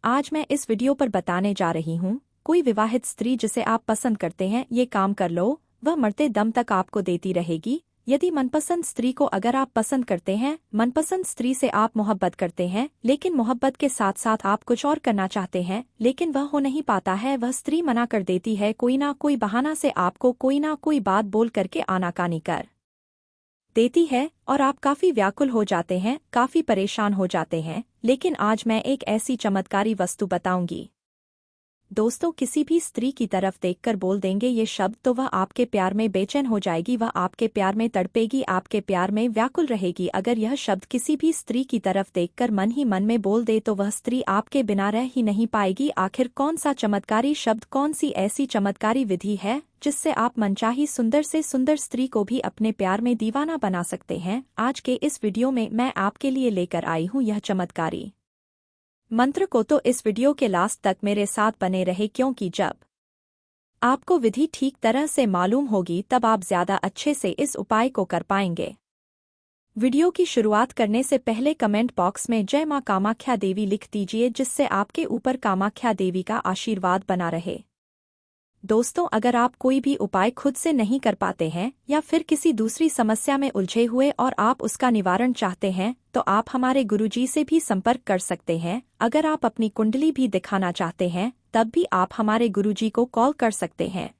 आज मैं इस वीडियो पर बताने जा रही हूँ, कोई विवाहित स्त्री जिसे आप पसंद करते हैं ये काम कर लो, वह मरते दम तक आपको देती रहेगी। यदि मनपसंद स्त्री को अगर आप पसंद करते हैं, मनपसंद स्त्री से आप मोहब्बत करते हैं, लेकिन मोहब्बत के साथ साथ आप कुछ और करना चाहते हैं, लेकिन वह हो नहीं पाता है, वह स्त्री मना कर देती है, कोई ना कोई बहाना से आपको कोई ना कोई बात बोल करके आनाकानी कर देती है और आप काफी व्याकुल हो जाते हैं, काफी परेशान हो जाते हैं। लेकिन आज मैं एक ऐसी चमत्कारी वस्तु बताऊंगी। दोस्तों, किसी भी स्त्री की तरफ देखकर बोल देंगे ये शब्द तो वह आपके प्यार में बेचैन हो जाएगी, वह आपके प्यार में तड़पेगी, आपके प्यार में व्याकुल रहेगी। अगर यह शब्द किसी भी स्त्री की तरफ देखकर मन ही मन में बोल दे तो वह स्त्री आपके बिना रह ही नहीं पाएगी। आखिर कौन सा चमत्कारी शब्द, कौन सी ऐसी चमत्कारी विधि है जिससे आप मनचाही सुंदर से सुंदर स्त्री को भी अपने प्यार में दीवाना बना सकते हैं? आज के इस वीडियो में मैं आपके लिए लेकर आई हूँ यह चमत्कारी मंत्र को, तो इस वीडियो के लास्ट तक मेरे साथ बने रहे, क्योंकि जब आपको विधि ठीक तरह से मालूम होगी तब आप ज्यादा अच्छे से इस उपाय को कर पाएंगे। वीडियो की शुरुआत करने से पहले कमेंट बॉक्स में जय मां कामाख्या देवी लिख दीजिए, जिससे आपके ऊपर कामाख्या देवी का आशीर्वाद बना रहे। दोस्तों, अगर आप कोई भी उपाय खुद से नहीं कर पाते हैं या फिर किसी दूसरी समस्या में उलझे हुए और आप उसका निवारण चाहते हैं तो आप हमारे गुरुजी से भी संपर्क कर सकते हैं। अगर आप अपनी कुंडली भी दिखाना चाहते हैं तब भी आप हमारे गुरुजी को कॉल कर सकते हैं।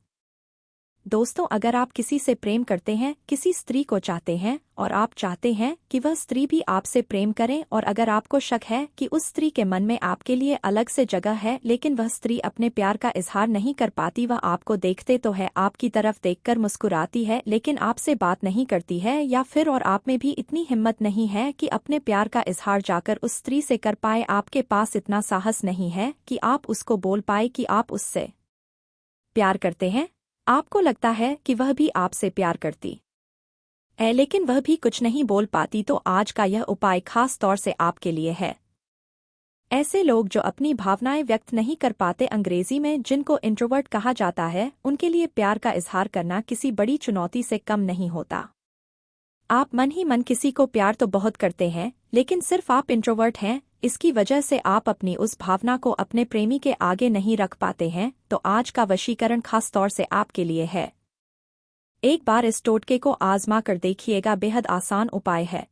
दोस्तों, अगर आप किसी से प्रेम करते हैं, किसी स्त्री को चाहते हैं और आप चाहते हैं कि वह स्त्री भी आपसे प्रेम करें, और अगर आपको शक है कि उस स्त्री के मन में आपके लिए अलग से जगह है लेकिन वह स्त्री अपने प्यार का इजहार नहीं कर पाती, वह आपको देखते तो है, आपकी तरफ देखकर मुस्कुराती है लेकिन आपसे बात नहीं करती है, या फिर और आप में भी इतनी हिम्मत नहीं है कि अपने प्यार का इजहार जाकर उस स्त्री से कर पाए, आपके पास इतना साहस नहीं है कि आप उसको बोल पाए कि आप उससे प्यार करते हैं। आपको लगता है कि वह भी आपसे प्यार करती है लेकिन वह भी कुछ नहीं बोल पाती, तो आज का यह उपाय खास तौर से आपके लिए है। ऐसे लोग जो अपनी भावनाएं व्यक्त नहीं कर पाते, अंग्रेजी में जिनको इंट्रोवर्ट कहा जाता है, उनके लिए प्यार का इजहार करना किसी बड़ी चुनौती से कम नहीं होता। आप मन ही मन किसी को प्यार तो बहुत करते हैं, लेकिन सिर्फ आप इंट्रोवर्ट हैं, इसकी वजह से आप अपनी उस भावना को अपने प्रेमी के आगे नहीं रख पाते हैं। तो आज का वशीकरण खास तौर से आपके लिए है। एक बार इस टोटके को आजमा कर देखिएगा, बेहद आसान उपाय है।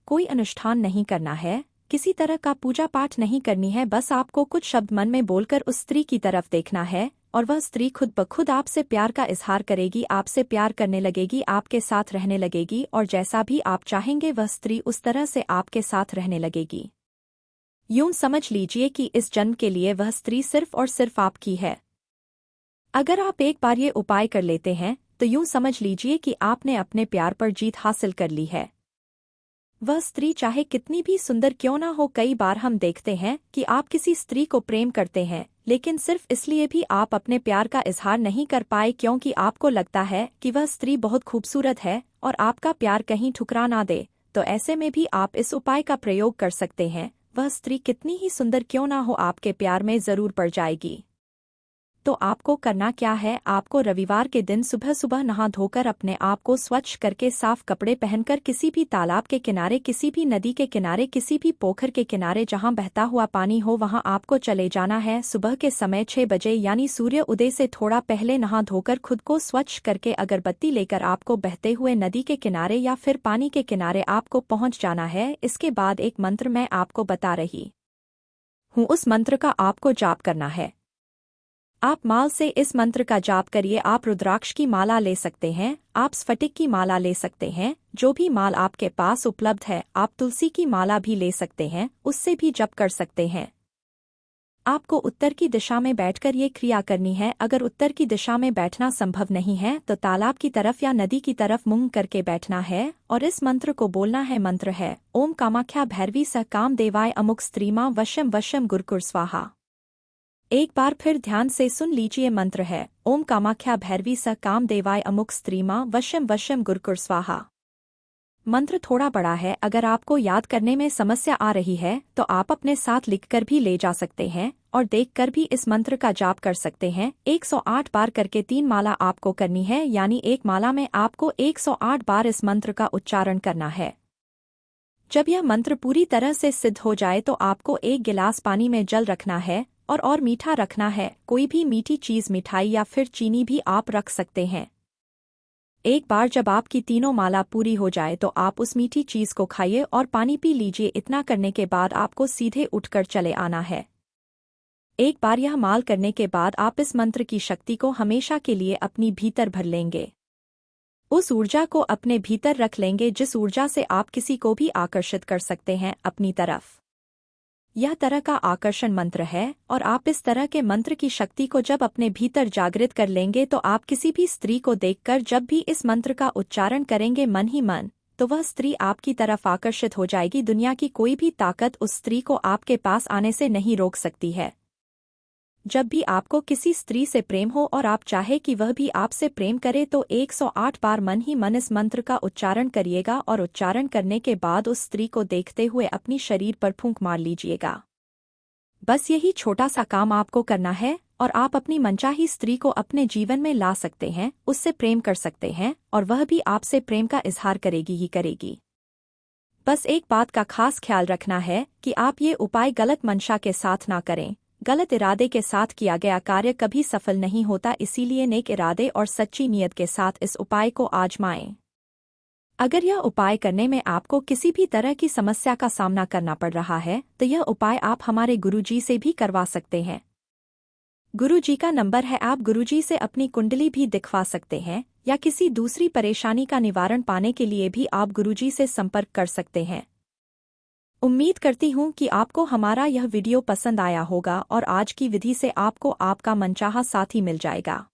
कोई अनुष्ठान नहीं करना है, किसी तरह का पूजा पाठ नहीं करनी है, बस आपको कुछ शब्द मन में बोलकर उस स्त्री की तरफ देखना है और वह स्त्री खुद ब खुद आपसे प्यार का इजहार करेगी, आपसे प्यार करने लगेगी, आपके साथ रहने लगेगी, और जैसा भी आप चाहेंगे वह स्त्री उस तरह से आपके साथ रहने लगेगी। यूं समझ लीजिए कि इस जन्म के लिए वह स्त्री सिर्फ और सिर्फ आपकी है। अगर आप एक बार ये उपाय कर लेते हैं तो यूं समझ लीजिए कि आपने अपने प्यार पर जीत हासिल कर ली है। वह स्त्री चाहे कितनी भी सुंदर क्यों ना हो, कई बार हम देखते हैं कि आप किसी स्त्री को प्रेम करते हैं लेकिन सिर्फ इसलिए भी आप अपने प्यार का इजहार नहीं कर पाए क्योंकि आपको लगता है कि वह स्त्री बहुत खूबसूरत है और आपका प्यार कहीं ठुकरा ना दे। तो ऐसे में भी आप इस उपाय का प्रयोग कर सकते हैं। वह स्त्री कितनी ही सुंदर क्यों ना हो, आपके प्यार में जरूर पड़ जाएगी। तो आपको करना क्या है, आपको रविवार के दिन सुबह सुबह नहा धोकर अपने आप को स्वच्छ करके साफ कपड़े पहनकर किसी भी तालाब के किनारे, किसी भी नदी के किनारे, किसी भी पोखर के किनारे जहां बहता हुआ पानी हो वहां आपको चले जाना है। सुबह के समय 6 बजे यानी सूर्य उदय से थोड़ा पहले नहा धोकर खुद को स्वच्छ करके अगरबत्ती लेकर आपको बहते हुए नदी के किनारे या फिर पानी के किनारे आपको पहुंच जाना है। इसके बाद एक मंत्र मैं आपको बता रही हूँ, उस मंत्र का आपको जाप करना है। आप माल से इस मंत्र का जाप करिए। आप रुद्राक्ष की माला ले सकते हैं, आप स्फटिक की माला ले सकते हैं, जो भी माल आपके पास उपलब्ध है। आप तुलसी की माला भी ले सकते हैं, उससे भी जप कर सकते हैं। आपको उत्तर की दिशा में बैठकर ये क्रिया करनी है। अगर उत्तर की दिशा में बैठना संभव नहीं है तो तालाब की तरफ या नदी की तरफ मुंह करके बैठना है और इस मंत्र को बोलना है। मंत्र है ओम कामाख्या भैरवी सह काम देवाय अमुक स्त्रीमा वशम वशम गुरुकुर स्वाहा। एक बार फिर ध्यान से सुन लीजिए, मंत्र है ओम कामाख्या भैरवी सह काम देवाय अमुक स्त्रीमा वशम वशम गुरुकुर स्वाहा। मंत्र थोड़ा बड़ा है, अगर आपको याद करने में समस्या आ रही है तो आप अपने साथ लिखकर भी ले जा सकते हैं और देखकर भी इस मंत्र का जाप कर सकते हैं। 108 बार करके 3 माला आपको करनी है, यानी एक माला में आपको 108 बार इस मंत्र का उच्चारण करना है। जब यह मंत्र पूरी तरह से सिद्ध हो जाए तो आपको एक गिलास पानी में जल रखना है और मीठा रखना है। कोई भी मीठी चीज़, मिठाई या फिर चीनी भी आप रख सकते हैं। एक बार जब आपकी तीनों माला पूरी हो जाए तो आप उस मीठी चीज़ को खाइए और पानी पी लीजिए। इतना करने के बाद आपको सीधे उठकर चले आना है। एक बार यह माल करने के बाद आप इस मंत्र की शक्ति को हमेशा के लिए अपनी भीतर भर लेंगे। उस ऊर्जा को अपने भीतर रख लेंगे जिस ऊर्जा से आप किसी को भी आकर्षित कर सकते हैं अपनी तरफ। यह तरह का आकर्षण मंत्र है और आप इस तरह के मंत्र की शक्ति को जब अपने भीतर जागृत कर लेंगे तो आप किसी भी स्त्री को देखकर जब भी इस मंत्र का उच्चारण करेंगे मन ही मन, तो वह स्त्री आपकी तरफ आकर्षित हो जाएगी। दुनिया की कोई भी ताकत उस स्त्री को आपके पास आने से नहीं रोक सकती है। जब भी आपको किसी स्त्री से प्रेम हो और आप चाहे कि वह भी आपसे प्रेम करे तो 108 बार मन ही मन इस मंत्र का उच्चारण करिएगा और उच्चारण करने के बाद उस स्त्री को देखते हुए अपनी शरीर पर फूंक मार लीजिएगा। बस यही छोटा सा काम आपको करना है और आप अपनी मनचाही स्त्री को अपने जीवन में ला सकते हैं, उससे प्रेम कर सकते हैं और वह भी आपसे प्रेम का इजहार करेगी ही करेगी। बस एक बात का खास ख्याल रखना है कि आप ये उपाय गलत मंशा के साथ ना करें। गलत इरादे के साथ किया गया कार्य कभी सफल नहीं होता, इसीलिए नेक इरादे और सच्ची नीयत के साथ इस उपाय को आजमाएं। अगर यह उपाय करने में आपको किसी भी तरह की समस्या का सामना करना पड़ रहा है तो यह उपाय आप हमारे गुरुजी से भी करवा सकते हैं। गुरुजी का नंबर है, आप गुरुजी से अपनी कुंडली भी दिखवा सकते हैं या किसी दूसरी परेशानी का निवारण पाने के लिए भी आप गुरुजी से संपर्क कर सकते हैं। उम्मीद करती हूँ कि आपको हमारा यह वीडियो पसंद आया होगा और आज की विधि से आपको आपका मनचाहा साथी मिल जाएगा।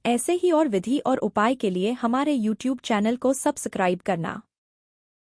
ऐसे ही और विधि और उपाय के लिए हमारे YouTube चैनल को सब्सक्राइब करना।